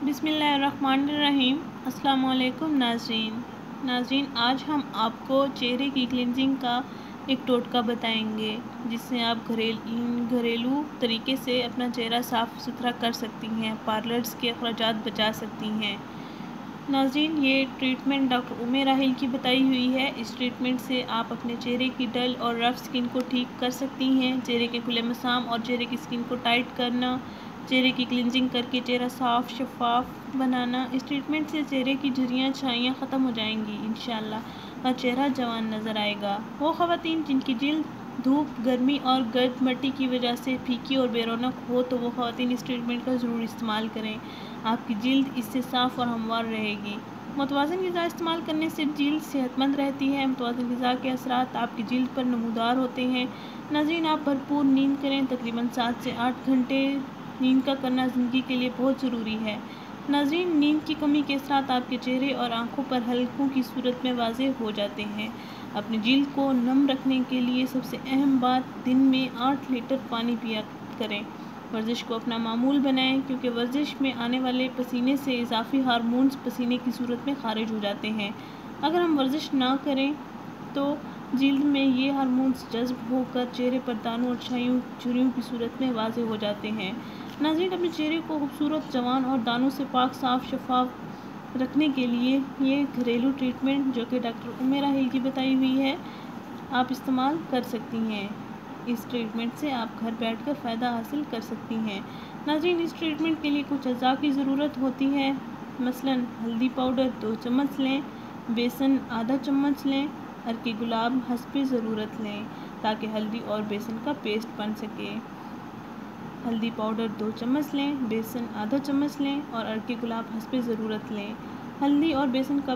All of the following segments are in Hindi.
बिस्मिल्लाहिर्रहमानिर्रहीम। अस्सलाम वालेकुम नाज़रीन, आज हम आपको चेहरे की क्लिनजिंग का एक टोटका बताएंगे जिससे आप घरेलू तरीके से अपना चेहरा साफ़ सुथरा कर सकती हैं, पार्लर्स के अखराजात बचा सकती हैं। नाज़रीन, ये ट्रीटमेंट डॉक्टर उम्मे राहिल की बताई हुई है। इस ट्रीटमेंट से आप अपने चेहरे की डल और रफ़ स्किन को ठीक कर सकती हैं। चेहरे के खुले मसाम और चेहरे की स्किन को टाइट करना, चेहरे की क्लिनजिंग करके चेहरा साफ़ शफाफ बनाना। इस ट्रीटमेंट से चेहरे की झुर्रियाँ छाइयाँ ख़त्म हो जाएंगी इंशाल्लाह और चेहरा जवान नज़र आएगा। वो ख़वातीन जिनकी जिल्द धूप, गर्मी और गर्द मट्टी की वजह से फीकी और बेरौनक हो तो वो ख़वातीन इस ट्रीटमेंट का ज़रूर इस्तेमाल करें। आपकी जिल्द इससे साफ़ और हमवार रहेगी। मुतवाज़िन ग़िज़ा इस्तेमाल करने से जिल्द सेहतमंद रहती है। मुतवाज़िन ग़िज़ा के असरात आपकी जिल्द पर नमूदार होते हैं। नाज़रीन, आप भरपूर नींद करें। तकरीबन 7 से 8 घंटे नींद का करना ज़िंदगी के लिए बहुत ज़रूरी है। नाज़रीन, नींद की कमी के असरात आपके चेहरे और आँखों पर हलकों की सूरत में वाज़ेह हो जाते हैं। अपनी जिल्द को नम रखने के लिए सबसे अहम बात, दिन में 8 लीटर पानी पिया करें। वर्जिश को अपना मामूल बनाएं क्योंकि वर्जिश में आने वाले पसीने से इजाफी हार्मोन्स पसीने की सूरत में खारिज हो जाते हैं। अगर हम वर्जिश ना करें तो जिल्द में ये हार्मोन्स जज्ब होकर चेहरे पर दानों और झुर्रियों की सूरत में वाज़ेह हो जाते हैं। नाज़रीन, अपने चेहरे को खूबसूरत, जवान और दानों से पाक साफ शफाफ रखने के लिए ये घरेलू ट्रीटमेंट जो कि डॉक्टर उम्मे राहिल की बताई हुई है, आप इस्तेमाल कर सकती हैं। इस ट्रीटमेंट से आप घर बैठकर फ़ायदा हासिल कर सकती हैं। नाज़रीन, इस ट्रीटमेंट के लिए कुछ अज़ा की ज़रूरत होती है। मसलन हल्दी पाउडर 2 चम्मच लें, बेसन आधा चम्मच लें, अर्के गुलाब हस्बे ज़रूरत लें ताकि हल्दी और बेसन का पेस्ट बन सके। हल्दी पाउडर 2 चम्मच लें, बेसन आधा चम्मच लें और अर्के गुलाब हस्बे ज़रूरत लें। हल्दी और बेसन का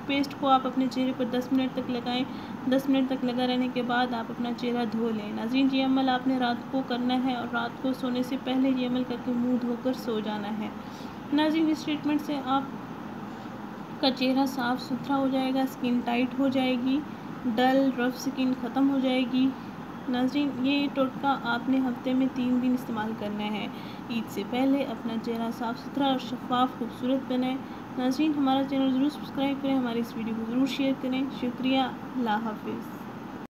पेस्ट को आप अपने चेहरे पर 10 मिनट तक लगाएं। 10 मिनट तक लगा रहने के बाद आप अपना चेहरा धो लें। नाज़रीन, ये अमल आपने रात को करना है और रात को सोने से पहले ये अमल करके मुंह धोकर सो जाना है। नाज़रीन, इस ट्रीटमेंट से आपका चेहरा साफ़ सुथरा हो जाएगा, स्किन टाइट हो जाएगी, डल रफ स्किन ख़त्म हो जाएगी। नाज़रीन, ये टोटका आपने हफ्ते में 3 दिन इस्तेमाल करना है। ईद से पहले अपना चेहरा साफ़ सुथरा और शफाफ खूबसूरत बनाएं। नाज़रीन, हमारा चैनल ज़रूर सब्सक्राइब करें, हमारी इस वीडियो को ज़रूर शेयर करें। शुक्रिया। अल्लाह हाफ़िज़।